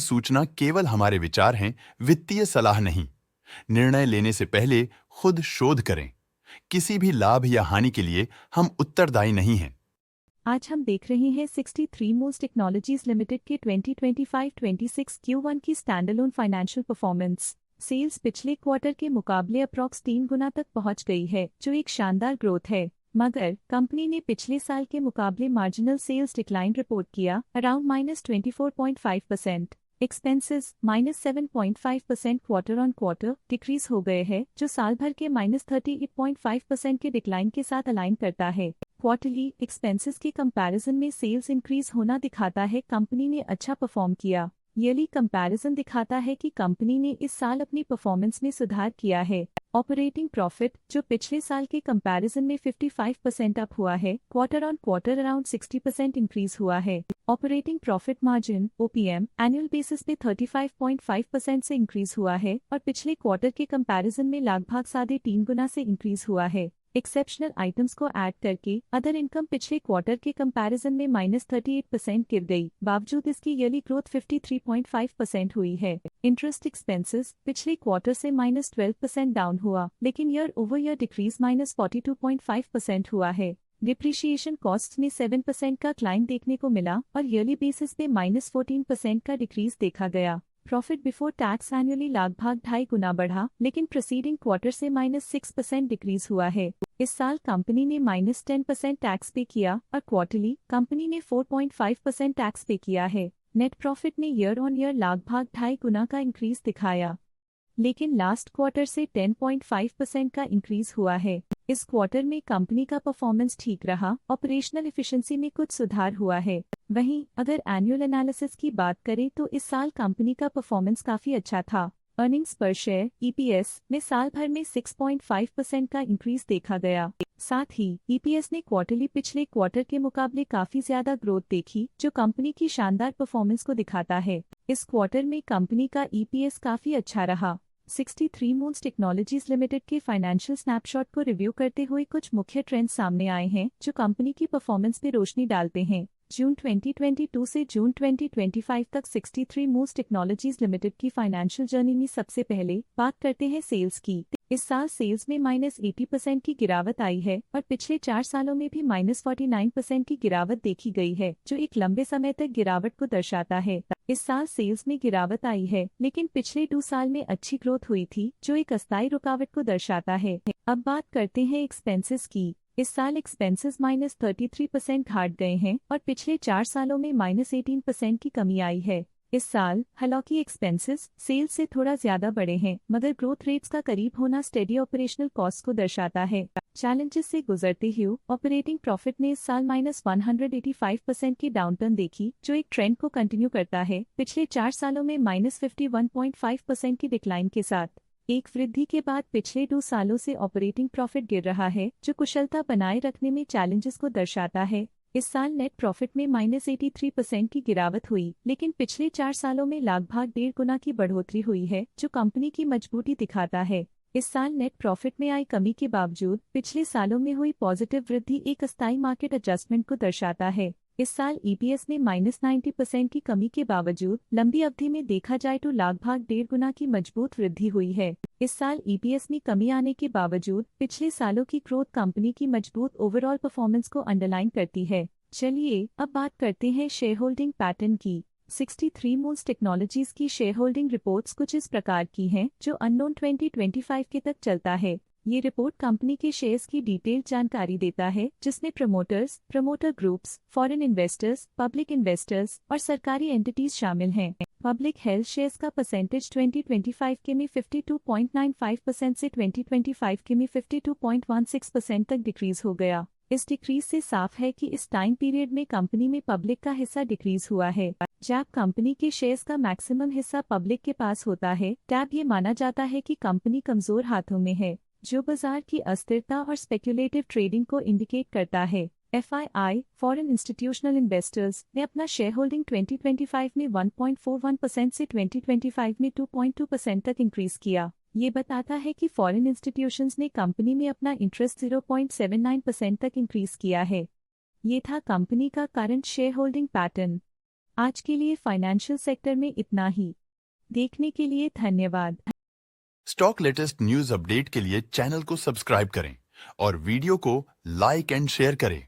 सूचना केवल हमारे विचार हैं, वित्तीय सलाह नहीं। निर्णय लेने से पहले खुद शोध करें। किसी भी लाभ या हानि के लिए हम उत्तरदायी नहीं हैं। आज हम देख रहे हैं 63 मोस्ट टेक्नोलॉजीज लिमिटेड के 2025-26 Q1 की स्टैंडअलोन फाइनेंशियल परफॉर्मेंस। सेल्स पिछले क्वार्टर के मुकाबले अप्रॉक्स 3 गुना तक पहुंच गई है, जो एक शानदार ग्रोथ है। मगर कंपनी ने पिछले साल के मुकाबले मार्जिनल सेल्स डिक्लाइन रिपोर्ट किया, around -24.5%। Expenses -7.5% quarter on quarter decrease हो गए हैं, जो साल भर के -38.5% के डिक्लाइन के साथ अलाइन करता है। क्वार्टरली एक्सपेंसेस के कंपैरिजन में सेल्स इंक्रीज होना दिखाता है कंपनी ने अच्छा परफॉर्म किया। ईयरली कंपैरिजन दिखाता है कि कंपनी ने इस साल अपनी परफॉर्मेंस में सुधार किया है। ऑपरेटिंग प्रॉफिट, जो पिछले साल के कंपैरिजन में 55% अप हुआ है, quarter on quarter around 60% increase हुआ है। Operating profit margin OPM annual basis पे 35.5% से इंक्रीज हुआ है और पिछले क्वार्टर के कंपैरिजन में लगभग 3.5 गुना से इंक्रीज हुआ है। एक्सेप्शनल आइटम्स को ऐड करके अदर इनकम पिछले क्वार्टर के कंपैरिजन में -38% गिर गई, बावजूद इसकी ईयरली ग्रोथ 53.5% हुई है। इंटरेस्ट एक्सपेंसेस पिछले क्वार्टर से -12% डाउन हुआ, लेकिन ईयर ओवर ईयर डिक्रीज -42.5% हुआ है। डिप्रिशिएशन कॉस्ट्स में 7% का क्लाइम देखने को मिला और ईयरली बेसिस पे -14% का डिक्रीज देखा गया। प्रॉफिट बिफोर टैक्स एनुअली लगभग 2.5 गुना बढ़ा, लेकिन प्रीसीडिंग क्वार्टर से -6% डिक्रीज हुआ है। इस साल कंपनी ने -10% टैक्स पे किया और क्वार्टरली कंपनी ने 4.5% टैक्स पे किया है। नेट प्रॉफिट ने ईयर ऑन ईयर लगभग 2.5 गुना का इंक्रीज दिखाया, लेकिन लास्ट क्वार्टर से 10.5% का इंक्रीज हुआ है। इस क्वार्टर में कंपनी का परफॉर्मेंस ठीक रहा, ऑपरेशनल एफिशिएंसी में कुछ सुधार हुआ है। वहीं अगर एनुअल एनालिसिस की बात करें तो इस साल कंपनी का परफॉर्मेंस काफी अच्छा था। अर्निंग्स पर शेयर EPS में साल भर में 6.5% का इंक्रीज देखा गया। साथ ही EPS ने क्वार्टरली पिछले क्वार्टर के मुकाबले काफी ज्यादा ग्रोथ देखी, जो कंपनी की शानदार परफॉर्मेंस को दिखाता है। इस क्वार्टर में कंपनी का EPS काफी अच्छा रहा। 63 मोस्ट टेक्नोलॉजीज लिमिटेड के फाइनेंशियल स्नैपशॉट को रिव्यू करते हुए कुछ मुख्य ट्रेंड्स सामने आए हैं, जो कंपनी की परफॉर्मेंस पे रोशनी डालते हैं। जून 2022 से जून 2025 तक 63 मोस्ट टेक्नोलॉजीज लिमिटेड की फाइनेंशियल जर्नी में सबसे पहले बात करते हैं सेल्स की। इस साल सेल्स में -80% की गिरावट आई है और पिछले 4 सालों में भी -49% की गिरावट देखी गई है, जो एक लंबे समय तक गिरावट को दर्शाता है। इस साल सेल्स में गिरावट आई है, लेकिन पिछले 2 साल में अच्छी ग्रोथ हुई थी, जो एक अस्थायी रुकावट को दर्शाता है। अब बात करते हैं एक्सपेंसेस की। इस साल एक्सपेंसेस -33% घट गए हैं और पिछले 4 सालों में -18% की कमी आई है। इस साल हालांकि एक्सपेंसेस सेल्स से थोड़ा ज्यादा बढ़े हैं, मगर ग्रोथ रेट्स का करीब होना स्टेडी ऑपरेशनल कॉस्ट को दर्शाता है। चैलेंजेस से गुजरते हुए ऑपरेटिंग प्रॉफिट ने इस साल -185% की डाउनटर्न देखी, जो एक ट्रेंड को कंटिन्यू करता है, पिछले 4 सालों में -51.5% की डिक्लाइन के साथ। एक वृद्धि के बाद पिछले 2 सालों से ऑपरेटिंग प्रॉफिट गिर रहा है, जो कुशलता बनाए रखने में चैलेंजेस को दर्शाता है। इस साल नेट प्रॉफिट में -83% की गिरावट हुई, लेकिन पिछले 4 सालों में लगभग 1.5 गुना की बढ़ोतरी हुई है, जो कंपनी की मजबूती दिखाता है। इस साल नेट प्रॉफिट में आई कमी के बावजूद पिछले सालों में हुई पॉजिटिव वृद्धि एक अस्थायी मार्केट एडजस्टमेंट को दर्शाता है। इस साल EPS में -90% की कमी के बावजूद लंबी अवधि में देखा जाए तो लगभग 1.5 गुना की मजबूत वृद्धि हुई है। इस साल EPS में कमी आने के बावजूद पिछले सालों की ग्रोथ कंपनी की मजबूत ओवरऑल परफॉर्मेंस को अंडरलाइन करती है। चलिए अब बात करते हैं शेयर होल्डिंग पैटर्न की। 63 मोस्ट टेक्नोलॉजीज की शेयर होल्डिंग रिपोर्ट्स कुछ इस प्रकार की हैं, जो अननोन 2025 के तक चलता है। ये रिपोर्ट कंपनी के शेयर्स की डिटेल्ड जानकारी देता है, जिसमें promoters, promoter groups, foreign investors, public investors और सरकारी एंटिटीज शामिल हैं। पब्लिक हेल्थ शेयर्स का परसेंटेज 2025 के में 52.95% से 2025 के में 52.16% तक डिक्रीज हो गया। इस डिक्रीज से साफ है कि इस टाइम पीरियड में कंपनी में पब्लिक का हिस्सा डिक्रीज हुआ है। जब कंपनी के शेयर्स का मैक्सिमम हिस्सा पब्लिक के पास होता है, तब ये माना जाता है कि कंपनी कमजोर हाथों में है, जो बाजार की अस्थिरता और स्पेक्युलेटिव ट्रेडिंग को इंडिकेट करता है। FII फॉरेन इंस्टीट्यूशनल इन्वेस्टर्स ने अपना शेयर होल्डिंग 2025 में 1.41% से 2025 में 2.2% तक इंक्रीज किया। ये बताता है कि फॉरेन इंस्टीट्यूशंस ने कंपनी में अपना इंटरेस्ट 0.79% तक इंक्रीज किया है। ये था कंपनी का करंट शेयर होल्डिंग पैटर्न। आज के लिए फाइनेंशियल सेक्टर में इतना ही। देखने के लिए धन्यवाद। स्टॉक लेटेस्ट न्यूज अपडेट के लिए चैनल को सब्सक्राइब करें और वीडियो को लाइक एंड शेयर करें।